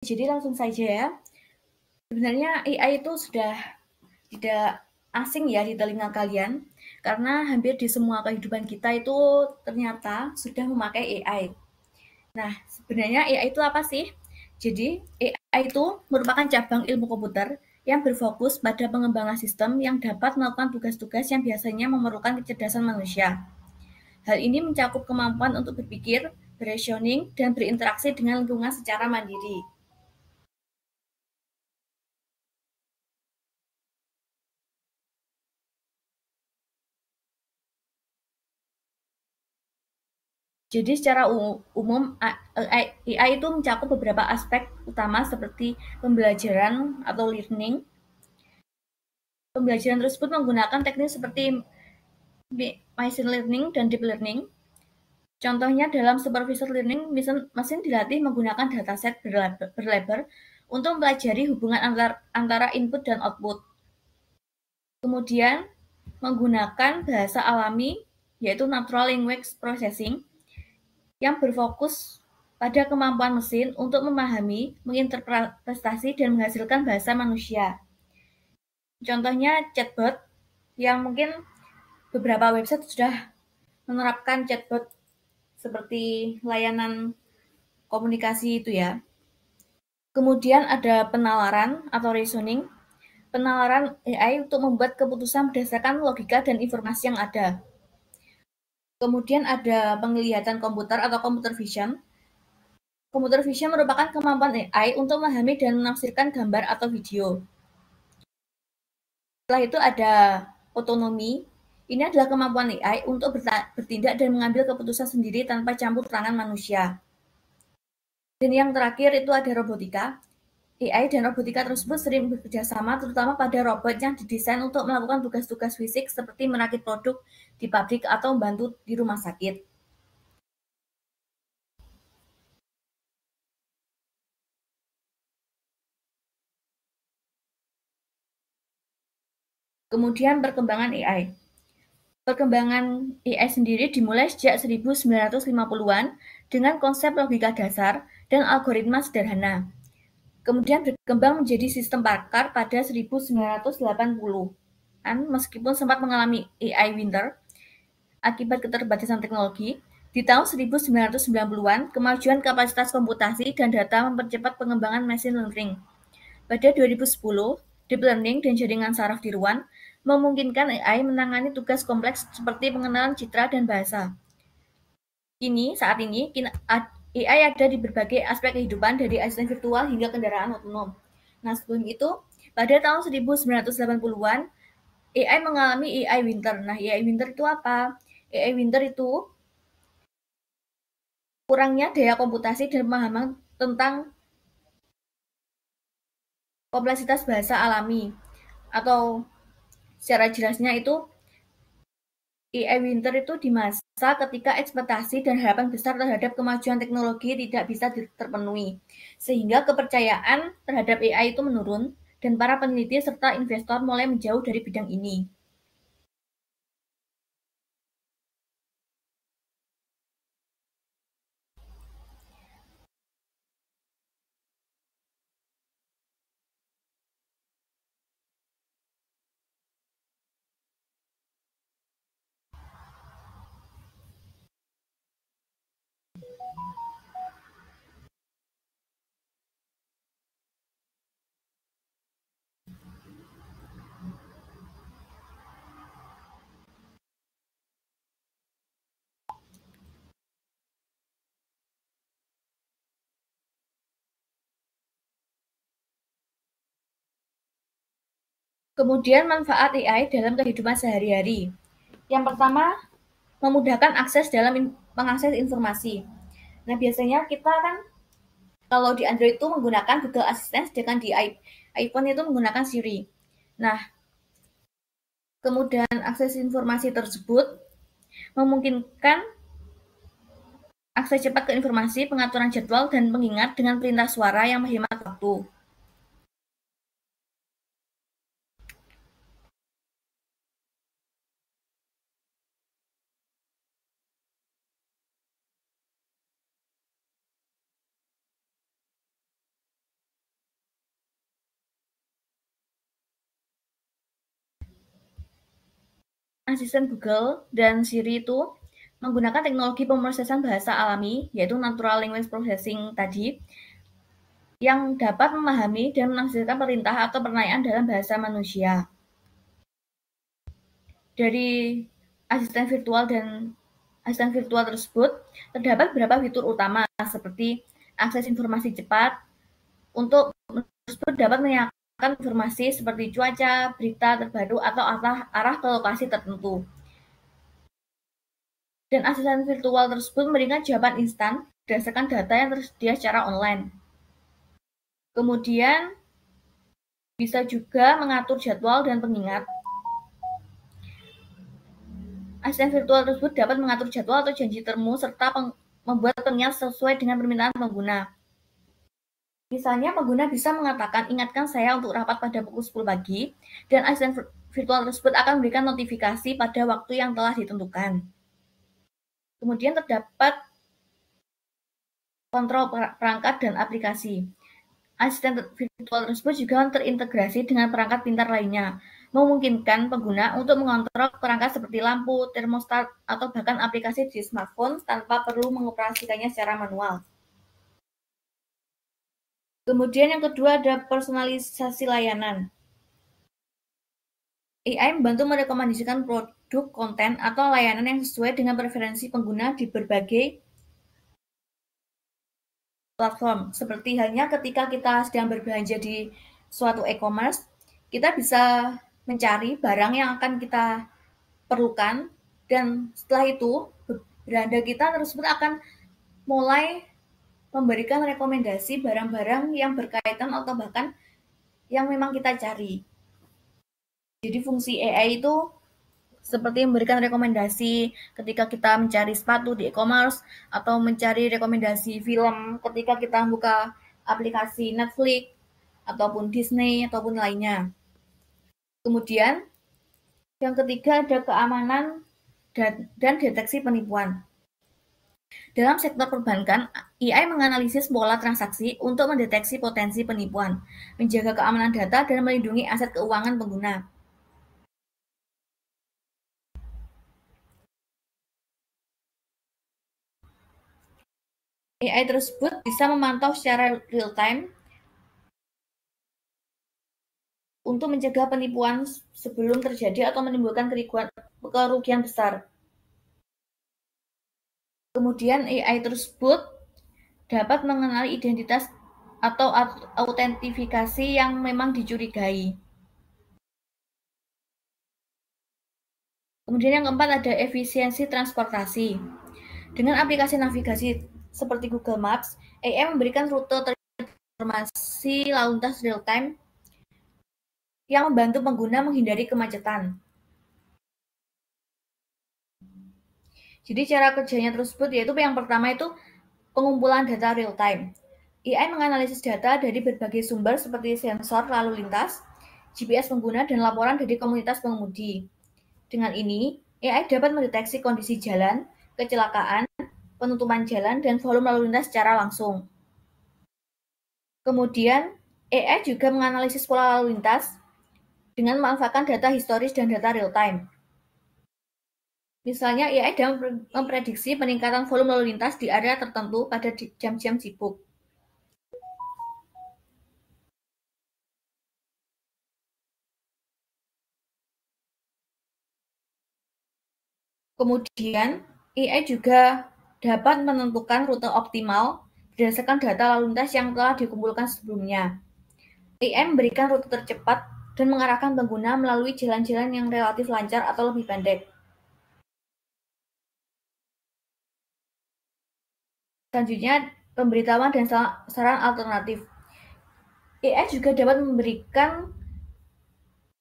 Jadi langsung saja ya. Sebenarnya AI itu sudah tidak asing ya di telinga kalian, karena hampir di semua kehidupan kita itu ternyata sudah memakai AI. Nah, sebenarnya AI itu apa sih? Jadi, AI itu merupakan cabang ilmu komputer yang berfokus pada pengembangan sistem yang dapat melakukan tugas-tugas yang biasanya memerlukan kecerdasan manusia. Hal ini mencakup kemampuan untuk berpikir, bereasoning, dan berinteraksi dengan lingkungan secara mandiri. Jadi secara umum AI itu mencakup beberapa aspek utama seperti pembelajaran atau learning. Pembelajaran tersebut menggunakan teknik seperti machine learning dan deep learning. Contohnya dalam supervised learning, mesin dilatih menggunakan dataset berlebar untuk mempelajari hubungan antara input dan output. Kemudian menggunakan bahasa alami, yaitu natural language processing, yang berfokus pada kemampuan mesin untuk memahami, menginterpretasi, dan menghasilkan bahasa manusia. Contohnya chatbot, yang mungkin beberapa website sudah menerapkan chatbot seperti layanan komunikasi itu ya. Kemudian ada penalaran atau reasoning. Penalaran AI untuk membuat keputusan berdasarkan logika dan informasi yang ada. Kemudian ada penglihatan komputer atau computer vision. Computer vision merupakan kemampuan AI untuk memahami dan menafsirkan gambar atau video. Setelah itu ada otonomi. Ini adalah kemampuan AI untuk bertindak dan mengambil keputusan sendiri tanpa campur tangan manusia. Dan yang terakhir itu ada robotika. AI dan robotika tersebut sering bekerja sama, terutama pada robot yang didesain untuk melakukan tugas-tugas fisik seperti merakit produk di pabrik atau membantu di rumah sakit. Kemudian perkembangan AI. Perkembangan AI sendiri dimulai sejak 1950-an dengan konsep logika dasar dan algoritma sederhana. Kemudian berkembang menjadi sistem pakar pada 1980-an, meskipun sempat mengalami AI winter akibat keterbatasan teknologi. Di tahun 1990-an, kemajuan kapasitas komputasi dan data mempercepat pengembangan machine learning. Pada 2010, deep learning dan jaringan saraf tiruan memungkinkan AI menangani tugas kompleks seperti pengenalan citra dan bahasa. Saat ini, AI ada di berbagai aspek kehidupan, dari asisten virtual hingga kendaraan otonom. Nah, sebelum itu, pada tahun 1980-an, AI mengalami AI winter. Nah, AI winter itu apa? AI winter itu kurangnya daya komputasi dan pemahaman tentang kompleksitas bahasa alami, atau secara jelasnya itu AI winter itu di masa ketika ekspektasi dan harapan besar terhadap kemajuan teknologi tidak bisa terpenuhi, sehingga kepercayaan terhadap AI itu menurun, dan para peneliti serta investor mulai menjauh dari bidang ini. Kemudian manfaat AI dalam kehidupan sehari-hari. Yang pertama, memudahkan akses dalam mengakses informasi. Nah, biasanya kita kan kalau di Android itu menggunakan Google Assistant, sedangkan di iPhone itu menggunakan Siri. Nah, kemudian akses informasi tersebut memungkinkan akses cepat ke informasi, pengaturan jadwal, dan mengingat dengan perintah suara yang menghemat waktu. asisten Google dan Siri itu menggunakan teknologi pemrosesan bahasa alami, yaitu natural language processing tadi, yang dapat memahami dan menafsirkan perintah atau pertanyaan dalam bahasa manusia. Dari asisten virtual tersebut terdapat beberapa fitur utama seperti akses informasi cepat untuk tersebut dapat menanyakan informasi seperti cuaca, berita terbaru, atau arah ke lokasi tertentu. Dan asisten virtual tersebut memberikan jawaban instan berdasarkan data yang tersedia secara online. Kemudian bisa juga mengatur jadwal dan pengingat. Asisten virtual tersebut dapat mengatur jadwal atau janji temu serta membuat pengingat sesuai dengan permintaan pengguna. Misalnya, pengguna bisa mengatakan, ingatkan saya untuk rapat pada pukul 10 pagi, dan asisten virtual tersebut akan memberikan notifikasi pada waktu yang telah ditentukan. Kemudian terdapat kontrol perangkat dan aplikasi. Asisten virtual tersebut juga terintegrasi dengan perangkat pintar lainnya, memungkinkan pengguna untuk mengontrol perangkat seperti lampu, termostat, atau bahkan aplikasi di smartphone tanpa perlu mengoperasikannya secara manual. Kemudian yang kedua ada personalisasi layanan. AI membantu merekomendasikan produk, konten, atau layanan yang sesuai dengan preferensi pengguna di berbagai platform. Seperti halnya ketika kita sedang berbelanja di suatu e-commerce, kita bisa mencari barang yang akan kita perlukan, dan setelah itu beranda kita tersebut akan mulai memberikan rekomendasi barang-barang yang berkaitan atau bahkan yang memang kita cari. Jadi fungsi AI itu seperti memberikan rekomendasi ketika kita mencari sepatu di e-commerce atau mencari rekomendasi film ketika kita buka aplikasi Netflix ataupun Disney ataupun lainnya. Kemudian yang ketiga ada keamanan dan deteksi penipuan. Dalam sektor perbankan, AI menganalisis pola transaksi untuk mendeteksi potensi penipuan, menjaga keamanan data, dan melindungi aset keuangan pengguna. AI tersebut bisa memantau secara real-time untuk mencegah penipuan sebelum terjadi atau menimbulkan kerugian besar. Kemudian AI tersebut dapat mengenali identitas atau autentifikasi yang memang dicurigai. Kemudian yang keempat ada efisiensi transportasi. Dengan aplikasi navigasi seperti Google Maps, AI memberikan rute informasi lalu lintas real-time yang membantu pengguna menghindari kemacetan. Jadi cara kerjanya tersebut yaitu yang pertama itu pengumpulan data real-time. AI menganalisis data dari berbagai sumber seperti sensor lalu lintas, GPS pengguna, dan laporan dari komunitas pengemudi. Dengan ini, AI dapat mendeteksi kondisi jalan, kecelakaan, penutupan jalan, dan volume lalu lintas secara langsung. Kemudian, AI juga menganalisis pola lalu lintas dengan memanfaatkan data historis dan data real-time. Misalnya, AI dapat memprediksi peningkatan volume lalu lintas di area tertentu pada jam-jam sibuk. Kemudian, AI juga dapat menentukan rute optimal berdasarkan data lalu lintas yang telah dikumpulkan sebelumnya. AI memberikan rute tercepat dan mengarahkan pengguna melalui jalan-jalan yang relatif lancar atau lebih pendek. Selanjutnya, pemberitahuan dan saran alternatif. AI juga dapat memberikan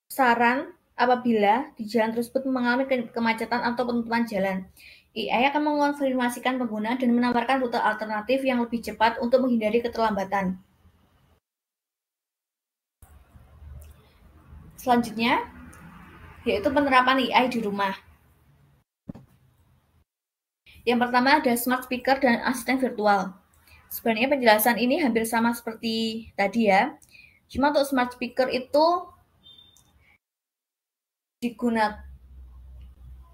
saran apabila di jalan tersebut mengalami kemacetan atau penutupan jalan. AI akan mengonfirmasikan pengguna dan menawarkan rute alternatif yang lebih cepat untuk menghindari keterlambatan. Selanjutnya, yaitu penerapan AI di rumah. Yang pertama ada smart speaker dan asisten virtual. Sebenarnya penjelasan ini hampir sama seperti tadi ya. Cuma untuk smart speaker itu digunakan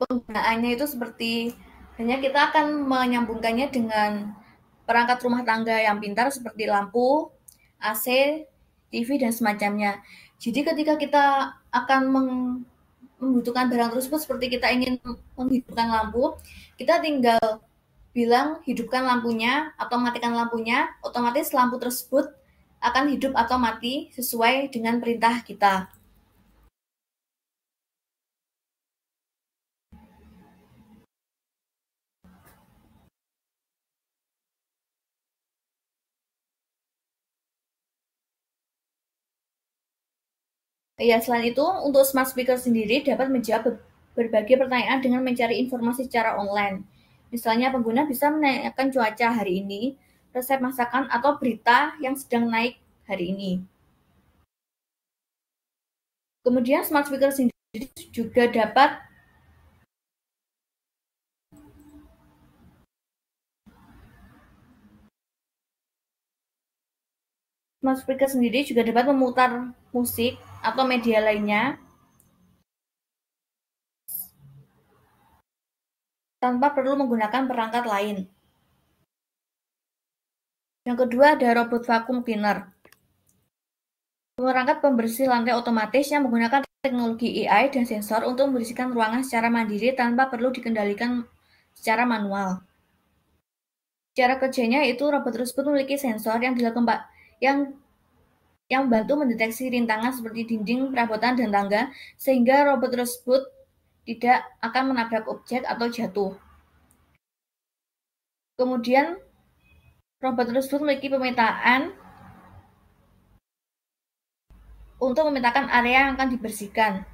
Penggunaannya itu seperti hanya kita akan menyambungkannya dengan perangkat rumah tangga yang pintar seperti lampu, AC, TV, dan semacamnya. Jadi ketika kita akan membutuhkan barang tersebut seperti kita ingin menghidupkan lampu, kita tinggal bilang hidupkan lampunya atau matikan lampunya, otomatis lampu tersebut akan hidup atau mati sesuai dengan perintah kita. Ya, selain itu, untuk smart speaker sendiri dapat menjawab berbagai pertanyaan dengan mencari informasi secara online. Misalnya, pengguna bisa menanyakan cuaca hari ini, resep masakan, atau berita yang sedang naik hari ini. Kemudian, smart speaker sendiri juga dapat memutar musik atau media lainnya tanpa perlu menggunakan perangkat lain. Yang kedua ada robot vacuum cleaner. Perangkat pembersih lantai otomatis yang menggunakan teknologi AI dan sensor untuk membersihkan ruangan secara mandiri tanpa perlu dikendalikan secara manual. Cara kerjanya itu robot tersebut memiliki sensor yang membantu mendeteksi rintangan seperti dinding, perabotan, dan tangga, sehingga robot tersebut tidak akan menabrak objek atau jatuh. Kemudian, robot tersebut memiliki pemetaan untuk memetakan area yang akan dibersihkan.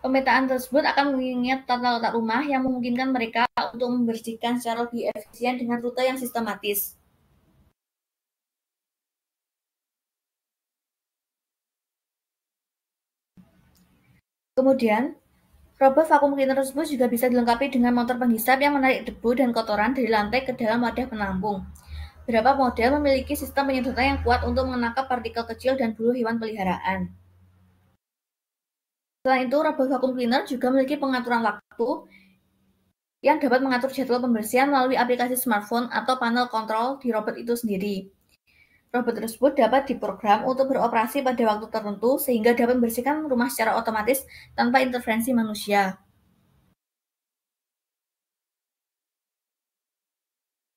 Pemetaan tersebut akan mengingat tata letak rumah yang memungkinkan mereka untuk membersihkan secara lebih efisien dengan rute yang sistematis. Kemudian, robot vacuum cleaner tersebut juga bisa dilengkapi dengan motor penghisap yang menarik debu dan kotoran dari lantai ke dalam wadah penampung. Beberapa model memiliki sistem penyedotan yang kuat untuk menangkap partikel kecil dan bulu hewan peliharaan. Selain itu, robot vacuum cleaner juga memiliki pengaturan waktu yang dapat mengatur jadwal pembersihan melalui aplikasi smartphone atau panel kontrol di robot itu sendiri. Robot tersebut dapat diprogram untuk beroperasi pada waktu tertentu sehingga dapat membersihkan rumah secara otomatis tanpa intervensi manusia.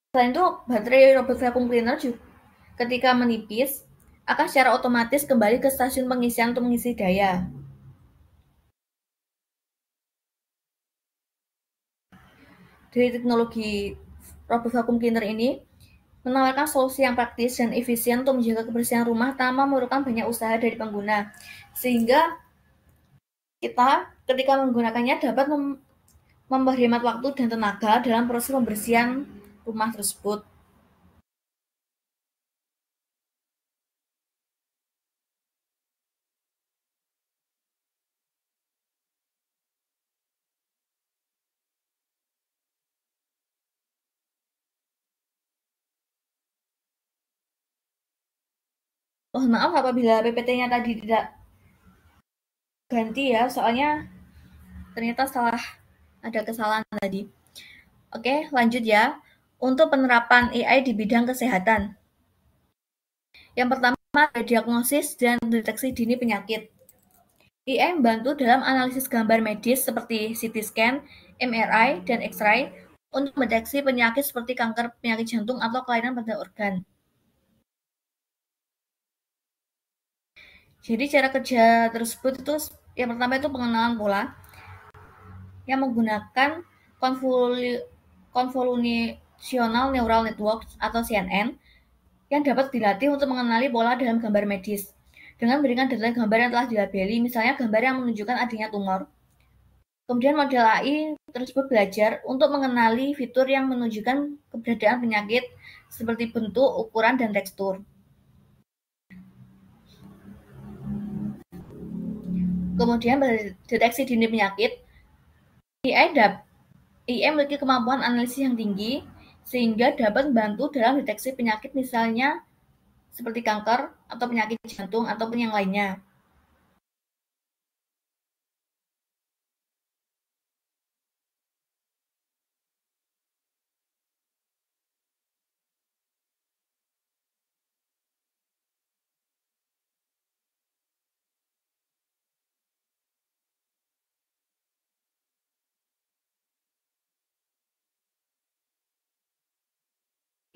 Selain itu, baterai robot vacuum cleaner juga ketika menipis akan secara otomatis kembali ke stasiun pengisian untuk mengisi daya. Dari teknologi robot vacuum cleaner ini menawarkan solusi yang praktis dan efisien untuk menjaga kebersihan rumah tanpa memerlukan banyak usaha dari pengguna. Sehingga kita ketika menggunakannya dapat memperhemat waktu dan tenaga dalam proses pembersihan rumah tersebut. Mohon maaf apabila PPT-nya tadi tidak ganti ya, soalnya ternyata ada kesalahan tadi. Oke, lanjut ya. Untuk penerapan AI di bidang kesehatan. Yang pertama ada diagnosis dan deteksi dini penyakit. AI membantu dalam analisis gambar medis seperti CT scan, MRI, dan X-ray untuk mendeteksi penyakit seperti kanker, penyakit jantung, atau kelainan pada organ. Jadi cara kerja tersebut itu yang pertama itu pengenalan pola yang menggunakan Convolutional Neural Network atau CNN yang dapat dilatih untuk mengenali pola dalam gambar medis dengan memberikan data gambar yang telah dilabeli, misalnya gambar yang menunjukkan adanya tumor. Kemudian model AI tersebut belajar untuk mengenali fitur yang menunjukkan keberadaan penyakit seperti bentuk, ukuran, dan tekstur. Kemudian deteksi dini penyakit, AI memiliki kemampuan analisis yang tinggi sehingga dapat membantu dalam deteksi penyakit misalnya seperti kanker atau penyakit jantung ataupun yang lainnya.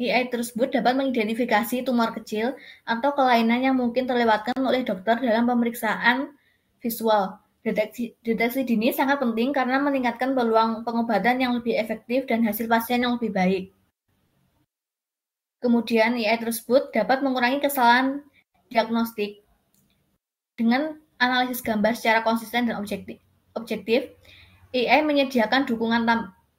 AI tersebut dapat mengidentifikasi tumor kecil atau kelainan yang mungkin terlewatkan oleh dokter dalam pemeriksaan visual. Deteksi dini sangat penting karena meningkatkan peluang pengobatan yang lebih efektif dan hasil pasien yang lebih baik. Kemudian, AI tersebut dapat mengurangi kesalahan diagnostik dengan analisis gambar secara konsisten dan objektif. AI menyediakan dukungan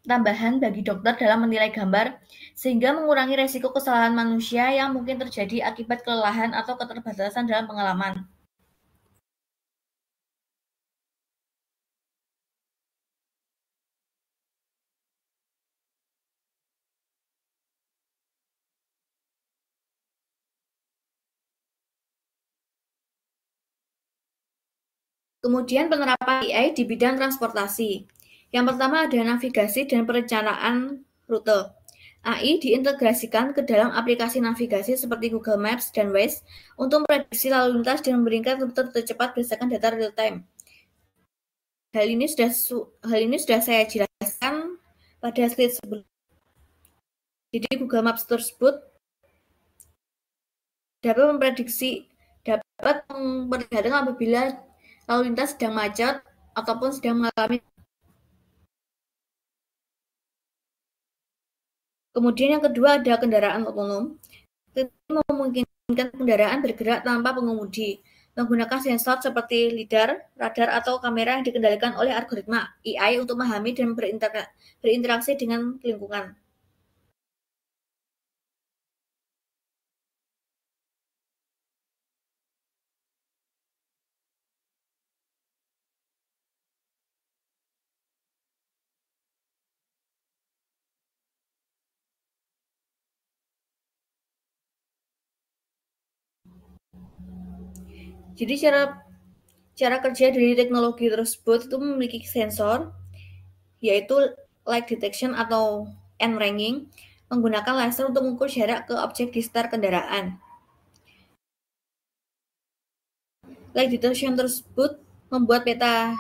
tambahan bagi dokter dalam menilai gambar, sehingga mengurangi resiko kesalahan manusia yang mungkin terjadi akibat kelelahan atau keterbatasan dalam pengalaman. Kemudian penerapan AI di bidang transportasi. Yang pertama ada navigasi dan perencanaan rute. AI diintegrasikan ke dalam aplikasi navigasi seperti Google Maps dan Waze untuk memprediksi lalu lintas dan memberikan rute tercepat berdasarkan data real time. Hal ini sudah saya jelaskan pada slide sebelumnya. Jadi Google Maps tersebut dapat memperlihatkan apabila lalu lintas sedang macet ataupun sedang mengalami. Kemudian yang kedua ada kendaraan otonom. Ini memungkinkan kendaraan bergerak tanpa pengemudi, menggunakan sensor seperti lidar, radar, atau kamera yang dikendalikan oleh algoritma AI untuk memahami dan berinteraksi dengan lingkungan. Jadi cara kerja dari teknologi tersebut itu memiliki sensor, yaitu light detection atau N-ranging, menggunakan laser untuk mengukur jarak ke objek di sekitar kendaraan. Light detection tersebut membuat peta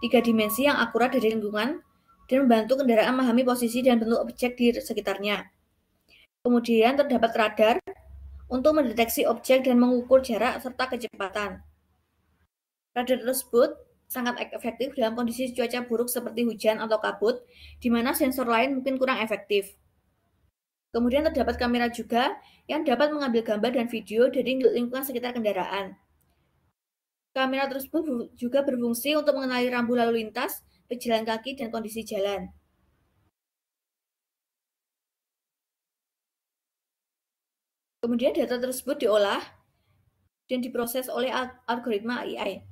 3 dimensi yang akurat dari lingkungan dan membantu kendaraan memahami posisi dan bentuk objek di sekitarnya. Kemudian terdapat radar untuk mendeteksi objek dan mengukur jarak serta kecepatan. Radar tersebut sangat efektif dalam kondisi cuaca buruk seperti hujan atau kabut, di mana sensor lain mungkin kurang efektif. Kemudian terdapat kamera juga yang dapat mengambil gambar dan video dari lingkungan sekitar kendaraan. Kamera tersebut juga berfungsi untuk mengenali rambu lalu lintas, pejalan kaki, dan kondisi jalan. Kemudian data tersebut diolah dan diproses oleh algoritma AI.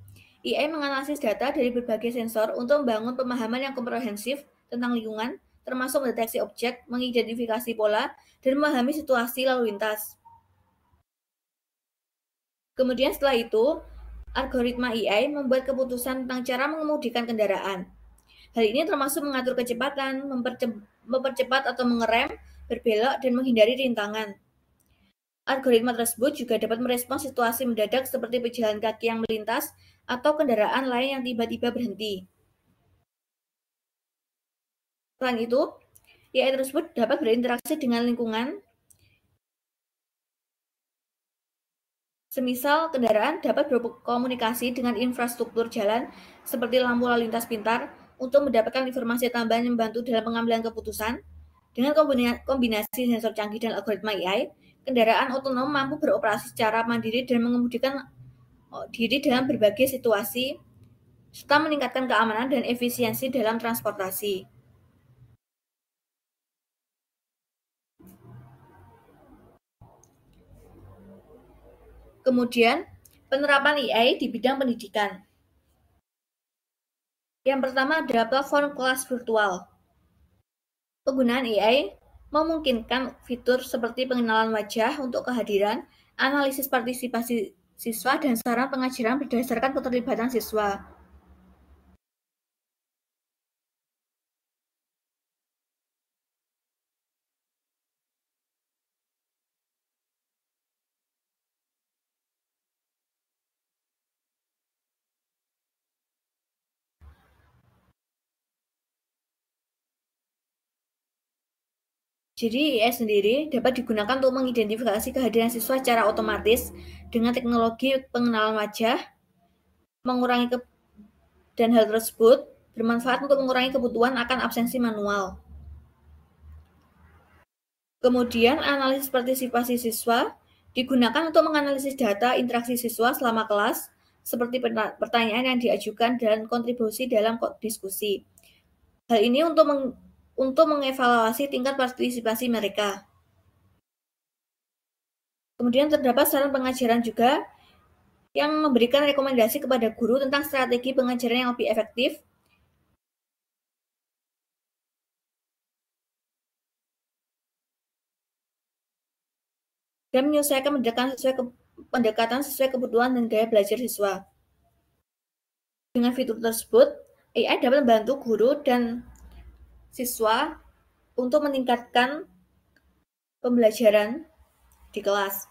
AI menganalisis data dari berbagai sensor untuk membangun pemahaman yang komprehensif tentang lingkungan, termasuk mendeteksi objek, mengidentifikasi pola, dan memahami situasi lalu lintas. Kemudian setelah itu, algoritma AI membuat keputusan tentang cara mengemudikan kendaraan. Hal ini termasuk mengatur kecepatan, mempercepat atau mengerem, berbelok, dan menghindari rintangan. Algoritma tersebut juga dapat merespons situasi mendadak seperti pejalan kaki yang melintas atau kendaraan lain yang tiba-tiba berhenti. Selain itu, AI tersebut dapat berinteraksi dengan lingkungan. Semisal kendaraan dapat berkomunikasi dengan infrastruktur jalan seperti lampu lalu lintas pintar untuk mendapatkan informasi tambahan yang membantu dalam pengambilan keputusan. Dengan kombinasi sensor canggih dan algoritma AI, kendaraan otonom mampu beroperasi secara mandiri dan mengemudikan diri dalam berbagai situasi, serta meningkatkan keamanan dan efisiensi dalam transportasi. Kemudian, penerapan AI di bidang pendidikan. Yang pertama adalah platform kelas virtual. Penggunaan AI memungkinkan fitur seperti pengenalan wajah untuk kehadiran, analisis partisipasi siswa, dan saran pengajaran berdasarkan keterlibatan siswa. Jadi AI sendiri dapat digunakan untuk mengidentifikasi kehadiran siswa secara otomatis dengan teknologi pengenalan wajah, mengurangi dan hal tersebut bermanfaat untuk mengurangi kebutuhan akan absensi manual. Kemudian analisis partisipasi siswa digunakan untuk menganalisis data interaksi siswa selama kelas, seperti pertanyaan yang diajukan dan kontribusi dalam diskusi. Hal ini untuk mengevaluasi tingkat partisipasi mereka. Kemudian terdapat saran pengajaran juga yang memberikan rekomendasi kepada guru tentang strategi pengajaran yang lebih efektif dan menyesuaikan pendekatan sesuai kebutuhan dan gaya belajar siswa. Dengan fitur tersebut, AI dapat membantu guru dan siswa untuk meningkatkan pembelajaran di kelas.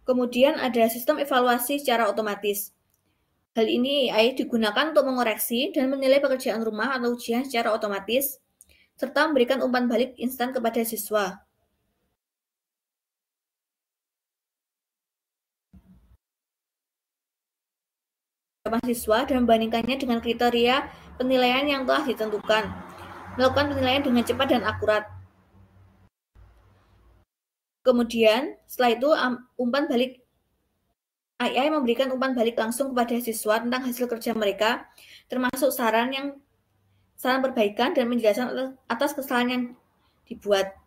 Kemudian ada sistem evaluasi secara otomatis. Hal ini AI digunakan untuk mengoreksi dan menilai pekerjaan rumah atau ujian secara otomatis, serta memberikan umpan balik instan kepada siswa. Siswa dan membandingkannya dengan kriteria penilaian yang telah ditentukan. Melakukan penilaian dengan cepat dan akurat. Kemudian, setelah itu AI memberikan umpan balik langsung kepada siswa tentang hasil kerja mereka, termasuk saran perbaikan dan penjelasan atas kesalahan yang dibuat.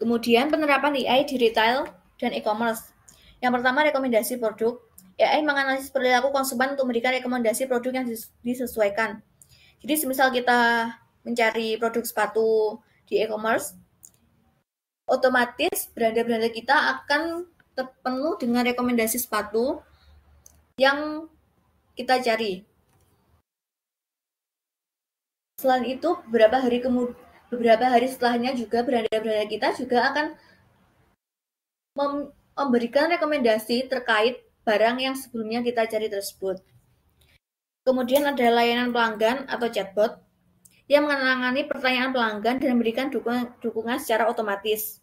Kemudian penerapan AI di retail dan e-commerce. Yang pertama, rekomendasi produk. AI menganalisis perilaku konsumen untuk memberikan rekomendasi produk yang disesuaikan. Jadi, semisal kita mencari produk sepatu di e-commerce, otomatis beranda-beranda kita akan terpenuh dengan rekomendasi sepatu yang kita cari. Selain itu, beberapa hari setelahnya juga beranda-beranda kita juga akan memberikan rekomendasi terkait barang yang sebelumnya kita cari tersebut. Kemudian ada layanan pelanggan atau chatbot yang menangani pertanyaan pelanggan dan memberikan dukungan secara otomatis.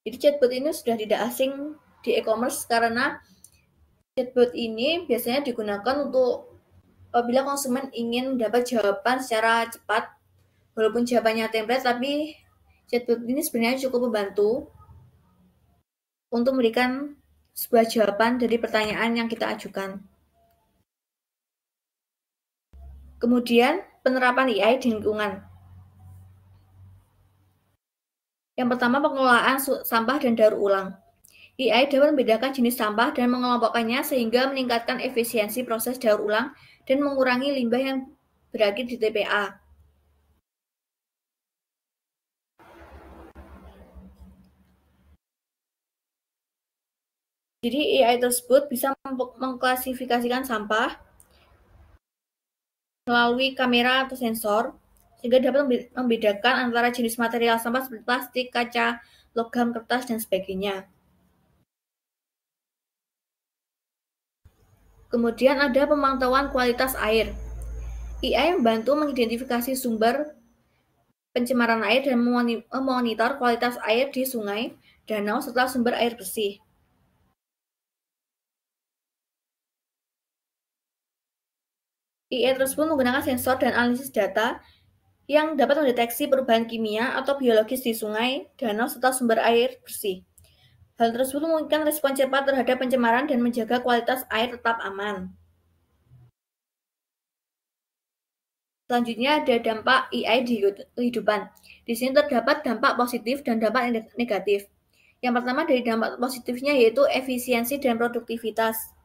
Jadi chatbot ini sudah tidak asing di e-commerce karena chatbot ini biasanya digunakan untuk apabila konsumen ingin mendapat jawaban secara cepat, walaupun jawabannya template, tapi chatbot ini sebenarnya cukup membantu untuk memberikan sebuah jawaban dari pertanyaan yang kita ajukan. Kemudian, penerapan AI di lingkungan. Yang pertama, pengelolaan sampah dan daur ulang. AI dapat membedakan jenis sampah dan mengelompokkannya sehingga meningkatkan efisiensi proses daur ulang dan mengurangi limbah yang berakhir di TPA. Jadi AI tersebut bisa mengklasifikasikan sampah melalui kamera atau sensor, sehingga dapat membedakan antara jenis material sampah seperti plastik, kaca, logam, kertas, dan sebagainya. Kemudian ada pemantauan kualitas air. AI membantu mengidentifikasi sumber pencemaran air dan memonitor kualitas air di sungai, danau, serta sumber air bersih. AI tersebut menggunakan sensor dan analisis data yang dapat mendeteksi perubahan kimia atau biologis di sungai, danau, serta sumber air bersih. Hal tersebut memungkinkan respon cepat terhadap pencemaran dan menjaga kualitas air tetap aman. Selanjutnya ada dampak AI di kehidupan. Di sini terdapat dampak positif dan dampak negatif. Yang pertama dari dampak positifnya yaitu efisiensi dan produktivitas.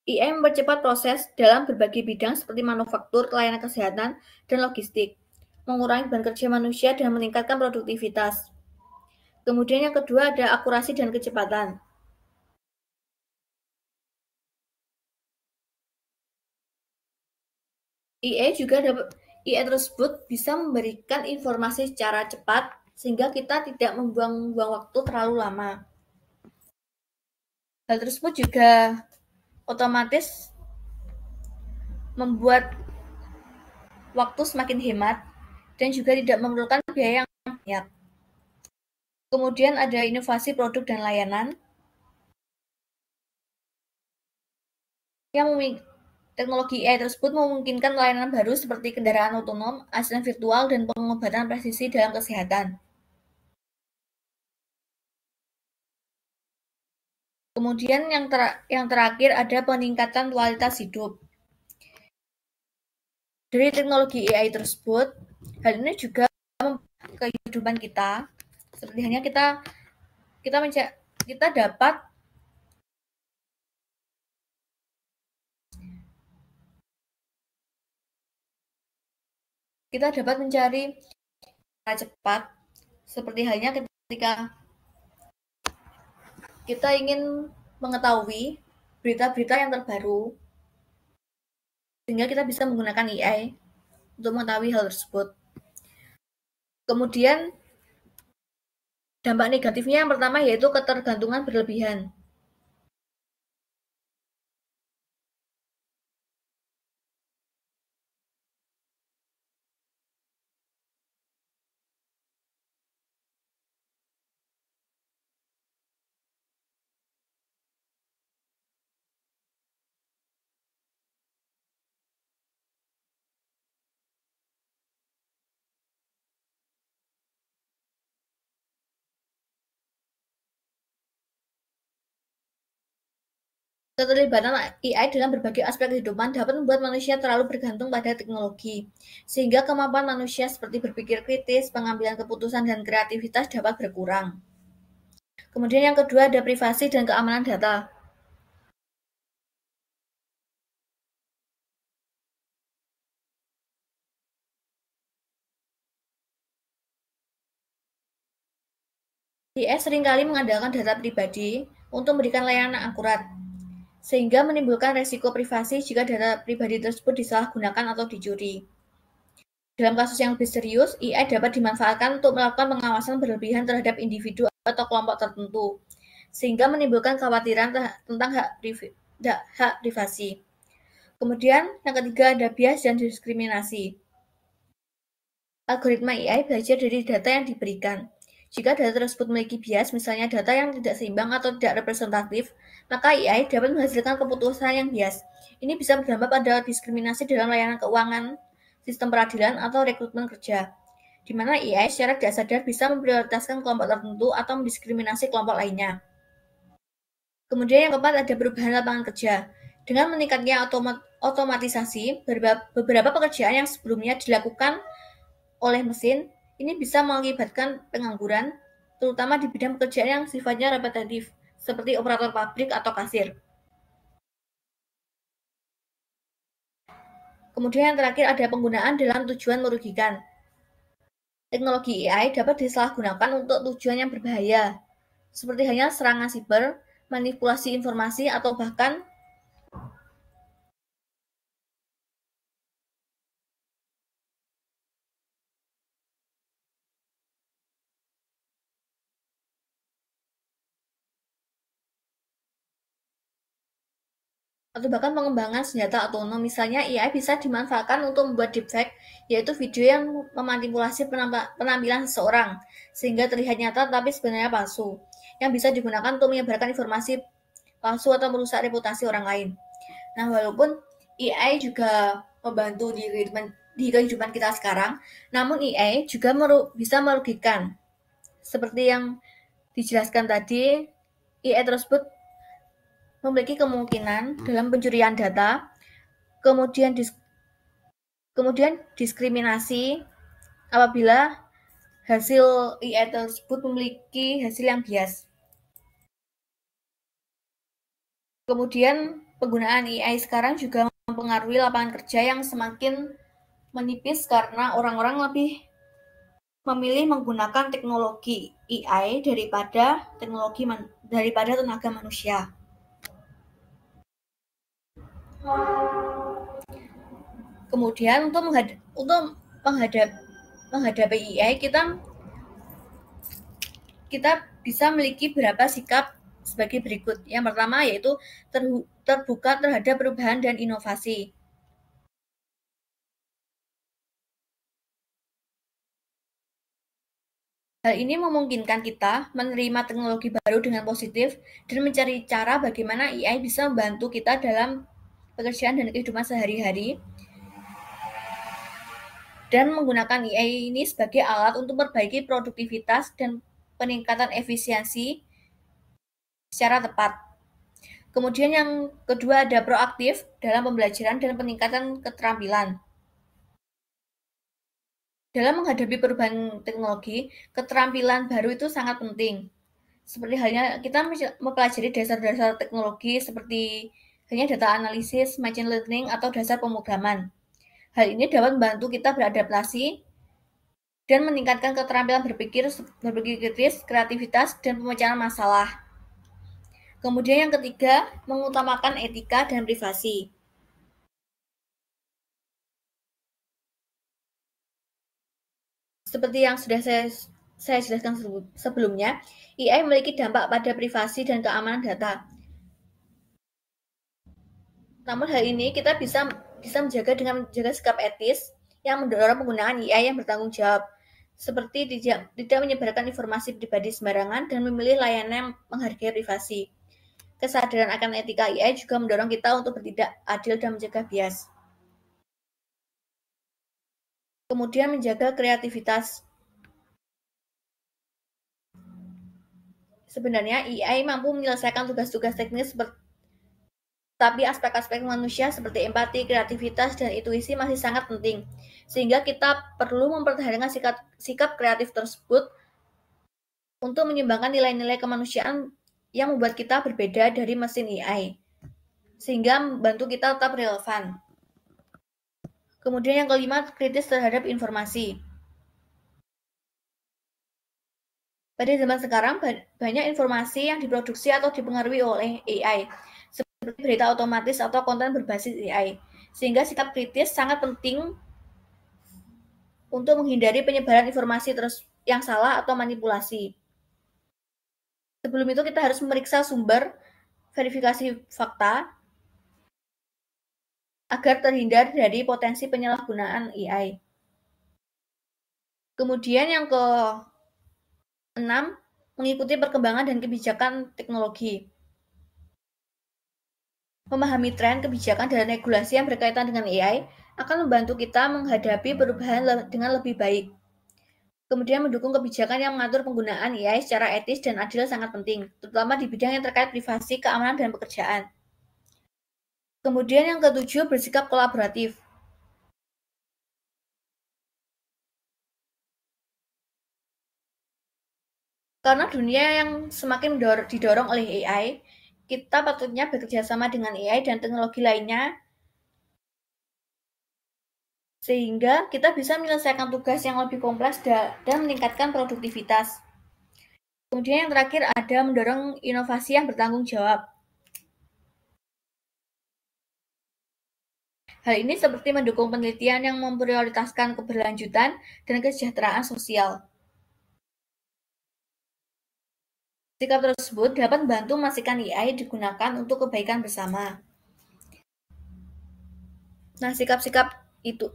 AI mempercepat proses dalam berbagai bidang seperti manufaktur, layanan kesehatan, dan logistik, mengurangi beban kerja manusia dan meningkatkan produktivitas. Kemudian yang kedua ada akurasi dan kecepatan. AI tersebut bisa memberikan informasi secara cepat sehingga kita tidak membuang-buang waktu terlalu lama. Hal tersebut juga otomatis membuat waktu semakin hemat dan juga tidak memerlukan biaya yang banyak. Kemudian ada inovasi produk dan layanan yang teknologi AI tersebut memungkinkan layanan baru seperti kendaraan otonom, asisten virtual, dan pengobatan presisi dalam kesehatan. Kemudian yang terakhir ada peningkatan kualitas hidup. Dari teknologi AI tersebut, hal ini juga kehidupan kita. Seperti hanya kita dapat mencari cara cepat. Seperti halnya ketika kita ingin mengetahui berita-berita yang terbaru, sehingga kita bisa menggunakan AI untuk mengetahui hal tersebut. Kemudian dampak negatifnya yang pertama yaitu ketergantungan berlebihan. Keterlibatan AI dalam berbagai aspek kehidupan dapat membuat manusia terlalu bergantung pada teknologi, sehingga kemampuan manusia seperti berpikir kritis, pengambilan keputusan, dan kreativitas dapat berkurang. Kemudian yang kedua ada privasi dan keamanan data. AI seringkali mengandalkan data pribadi untuk memberikan layanan akurat, sehingga menimbulkan resiko privasi jika data pribadi tersebut disalahgunakan atau dicuri. Dalam kasus yang lebih serius, AI dapat dimanfaatkan untuk melakukan pengawasan berlebihan terhadap individu atau kelompok tertentu, sehingga menimbulkan kekhawatiran tentang hak privasi. Kemudian, yang ketiga ada bias dan diskriminasi. Algoritma AI belajar dari data yang diberikan. Jika data tersebut memiliki bias, misalnya data yang tidak seimbang atau tidak representatif, maka AI dapat menghasilkan keputusan yang bias. Ini bisa berdampak pada diskriminasi dalam layanan keuangan, sistem peradilan, atau rekrutmen kerja, di mana AI secara tidak sadar bisa memprioritaskan kelompok tertentu atau mendiskriminasi kelompok lainnya. Kemudian yang keempat ada perubahan lapangan kerja. Dengan meningkatnya otomatisasi, beberapa pekerjaan yang sebelumnya dilakukan oleh mesin, ini bisa mengakibatkan pengangguran, terutama di bidang pekerjaan yang sifatnya repetitif, seperti operator pabrik atau kasir. Kemudian yang terakhir ada penggunaan dalam tujuan merugikan. Teknologi AI dapat disalahgunakan untuk tujuan yang berbahaya, seperti hanya serangan siber, manipulasi informasi, atau bahkan pengembangan senjata otonom. Misalnya, AI bisa dimanfaatkan untuk membuat deepfake, yaitu video yang memanipulasi penampilan seseorang, sehingga terlihat nyata tapi sebenarnya palsu, yang bisa digunakan untuk menyebarkan informasi palsu atau merusak reputasi orang lain. Nah, walaupun AI juga membantu di kehidupan kita sekarang, namun AI juga bisa merugikan. Seperti yang dijelaskan tadi, AI tersebut memiliki kemungkinan dalam pencurian data, kemudian diskriminasi apabila hasil AI tersebut memiliki hasil yang bias. Kemudian penggunaan AI sekarang juga mempengaruhi lapangan kerja yang semakin menipis karena orang-orang lebih memilih menggunakan teknologi AI daripada tenaga manusia. Kemudian untuk menghadapi AI, kita bisa memiliki beberapa sikap sebagai berikut. Yang pertama yaitu terbuka terhadap perubahan dan inovasi. Hal ini memungkinkan kita menerima teknologi baru dengan positif dan mencari cara bagaimana AI bisa membantu kita dalam pekerjaan dan kehidupan sehari-hari, dan menggunakan AI ini sebagai alat untuk memperbaiki produktivitas dan peningkatan efisiensi secara tepat. Kemudian yang kedua ada proaktif dalam pembelajaran dan peningkatan keterampilan. Dalam menghadapi perubahan teknologi, keterampilan baru itu sangat penting. Seperti halnya kita mempelajari dasar-dasar teknologi seperti hanya data analisis, machine learning, atau dasar pemrograman. Hal ini dapat membantu kita beradaptasi dan meningkatkan keterampilan berpikir kritis, kreativitas, dan pemecahan masalah. Kemudian yang ketiga, mengutamakan etika dan privasi. Seperti yang sudah saya jelaskan sebelumnya, AI memiliki dampak pada privasi dan keamanan data. Namun hal ini kita bisa menjaga dengan menjaga sikap etis yang mendorong penggunaan AI yang bertanggung jawab, seperti tidak menyebarkan informasi pribadi sembarangan dan memilih layanan yang menghargai privasi. Kesadaran akan etika AI juga mendorong kita untuk bertindak adil dan mencegah bias. Kemudian menjaga kreativitas. Sebenarnya AI mampu menyelesaikan tugas-tugas teknis tapi aspek-aspek manusia seperti empati, kreativitas, dan intuisi masih sangat penting. Sehingga kita perlu mempertahankan sikap kreatif tersebut untuk menyeimbangkan nilai-nilai kemanusiaan yang membuat kita berbeda dari mesin AI, sehingga membantu kita tetap relevan. Kemudian yang kelima, kritis terhadap informasi. Pada zaman sekarang, banyak informasi yang diproduksi atau dipengaruhi oleh AI, seperti berita otomatis atau konten berbasis AI, sehingga sikap kritis sangat penting untuk menghindari penyebaran informasi yang salah atau manipulasi. Sebelum itu kita harus memeriksa sumber, verifikasi fakta, agar terhindar dari potensi penyalahgunaan AI. Kemudian yang ke-6, mengikuti perkembangan dan kebijakan teknologi. Memahami tren, kebijakan, dan regulasi yang berkaitan dengan AI akan membantu kita menghadapi perubahan dengan lebih baik. Kemudian mendukung kebijakan yang mengatur penggunaan AI secara etis dan adil sangat penting, terutama di bidang yang terkait privasi, keamanan, dan pekerjaan. Kemudian yang ke-7, bersikap kolaboratif. Karena dunia yang semakin didorong oleh AI, kita patutnya bekerja sama dengan AI dan teknologi lainnya sehingga kita bisa menyelesaikan tugas yang lebih kompleks dan meningkatkan produktivitas. Kemudian yang terakhir ada mendorong inovasi yang bertanggung jawab. Hal ini seperti mendukung penelitian yang memprioritaskan keberlanjutan dan kesejahteraan sosial. Sikap tersebut dapat membantu memastikan AI digunakan untuk kebaikan bersama. Nah, sikap-sikap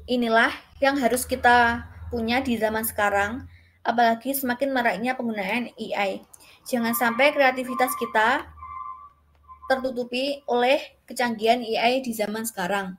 inilah yang harus kita punya di zaman sekarang, apalagi semakin maraknya penggunaan AI. Jangan sampai kreativitas kita tertutupi oleh kecanggihan AI di zaman sekarang.